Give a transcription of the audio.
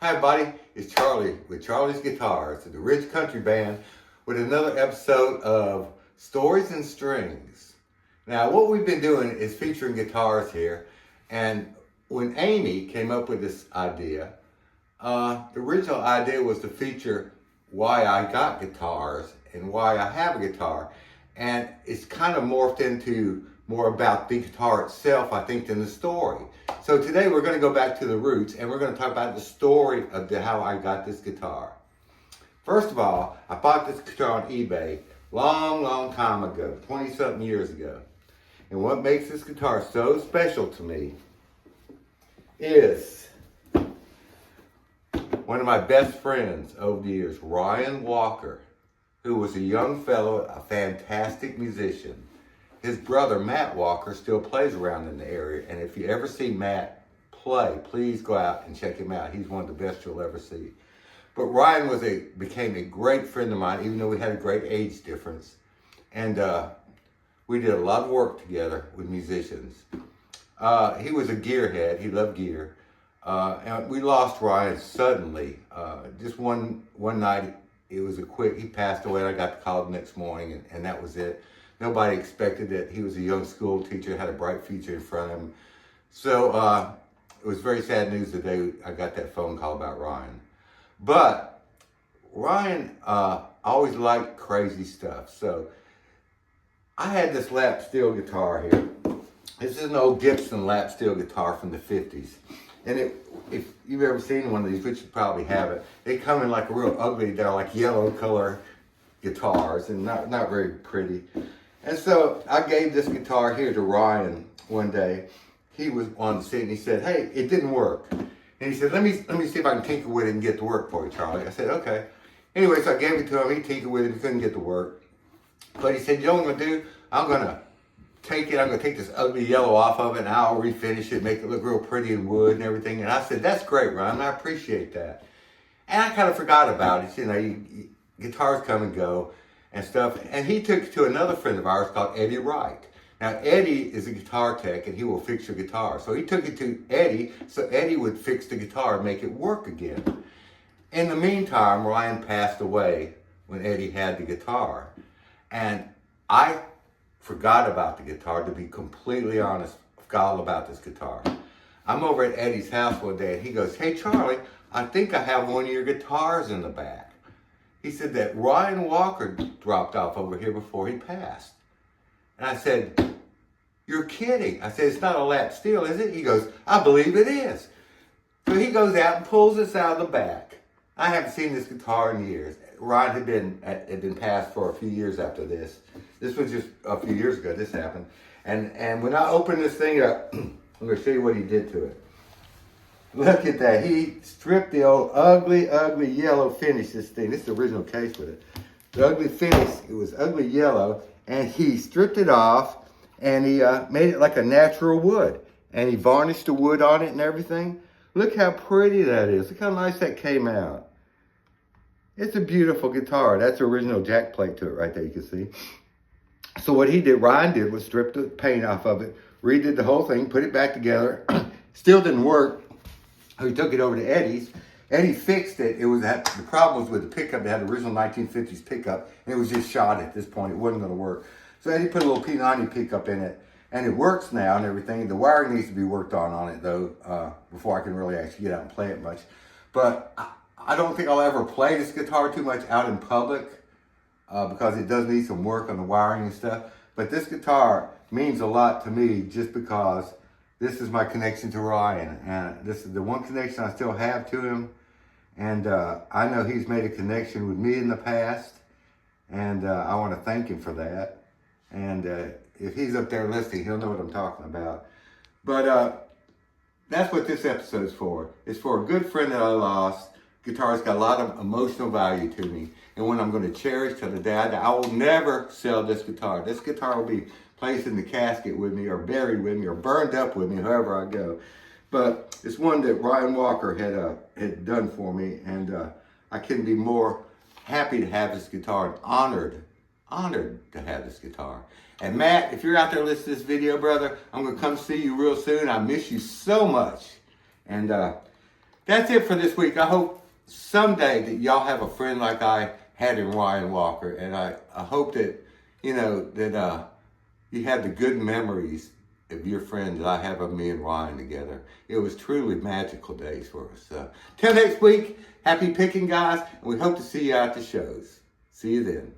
Hi everybody, it's Charlie with Charlie's Guitars, the Rich Country Band, with another episode of Stories and Strings. Now what we've been doing is featuring guitars here, and when Amy came up with this idea, the original idea was to feature why I got guitars and why I have a guitar, and it's kind of morphed into more about the guitar itself, I think, than the story. So today we're going to go back to the roots and we're going to talk about the story of how I got this guitar. First of all, I bought this guitar on eBay long time ago, 20-something years ago. And what makes this guitar so special to me is one of my best friends over the years, Ryan Walker, who was a young fellow, a fantastic musician. His brother, Matt Walker, still plays around in the area, and if you ever see Matt play, please go out and check him out. He's one of the best you'll ever see. But Ryan became a great friend of mine, even though we had a great age difference. And we did a lot of work together with musicians. He was a gearhead. He loved gear. And we lost Ryan suddenly. Just one night, it was he passed away, and I got the call the next morning, and that was it. Nobody expected it. He was a young school teacher, had a bright future in front of him. So it was very sad news the day I got that phone call about Ryan. But Ryan always liked crazy stuff. So I had this lap steel guitar here. This is an old Gibson lap steel guitar from the 50s. And if you've ever seen one of these, which you probably haven't, they come in like a real ugly, they're like yellow color guitars and not very pretty. And so I gave this guitar here to Ryan one day. He was on the seat and he said, "Hey, it didn't work." And he said, let me see if I can tinker with it and get to work for you, Charlie. I said, okay. Anyway, so I gave it to him. He tinkered with it. He couldn't get to work. But he said, "You know what I'm going to do? I'm going to take this ugly yellow off of it, and I'll refinish it, make it look real pretty in wood and everything." And I said, "That's great, Ryan. I appreciate that." And I kind of forgot about it. You know, guitars come and go and stuff. And he took it to another friend of ours called Eddie Wright. Now, Eddie is a guitar tech, and he will fix your guitar. So he took it to Eddie, so Eddie would fix the guitar and make it work again. In the meantime, Ryan passed away when Eddie had the guitar. And I forgot about the guitar, to be completely honest. Forgot all about this guitar. I'm over at Eddie's house one day, and he goes, "Hey, Charlie, I think I have one of your guitars in the back." He said that Ryan Walker dropped off over here before he passed. And I said, "You're kidding." I said, "It's not a lap steel, is it?" He goes, "I believe it is." So he goes out and pulls this out of the back. I haven't seen this guitar in years. Ryan had been passed for a few years after this. This was just a few years ago this happened. And when I opened this thing up, I'm going to show you what he did to it. Look at that. He stripped the old ugly yellow finish, this thing. This is the original case with it. The ugly finish, it was ugly yellow, and he stripped it off, and he made it like a natural wood. And he varnished the wood on it and everything. Look how pretty that is. Look how nice that came out. It's a beautiful guitar. That's the original jack plate to it right there, you can see. So what Ryan did was strip the paint off of it, redid the whole thing, put it back together. Still didn't work. He took it over to Eddie's. Eddie fixed it. The problem was with the pickup. It had the original 1950s pickup, and it was just shot at this point. It wasn't going to work. So Eddie put a little P90 pickup in it, and it works now and everything. The wiring needs to be worked on it, though, before I can really actually get out and play it much. But I don't think I'll ever play this guitar too much out in public, because it does need some work on the wiring and stuff. But this guitar means a lot to me just because this is my connection to Ryan. And this is the one connection I still have to him. And I know he's made a connection with me in the past. And I want to thank him for that. And if he's up there listening, he'll know what I'm talking about. But that's what this episode is for. It's for a good friend that I lost. Guitar's got a lot of emotional value to me, and one I'm going to cherish till the day I die. I will never sell this guitar. This guitar will be placed in the casket with me, or buried with me, or burned up with me, wherever I go. But it's one that Ryan Walker had done for me, and I couldn't be more happy to have this guitar and honored to have this guitar. And Matt, if you're out there listening to this video, brother, I'm going to come see you real soon. I miss you so much. And that's it for this week. I hope someday that y'all have a friend like I had in Ryan Walker, and I hope that you have the good memories of your friend that I have of me and Ryan together. It was truly magical days for us. Till next week, happy picking, guys, and we hope to see you at the shows. See you then.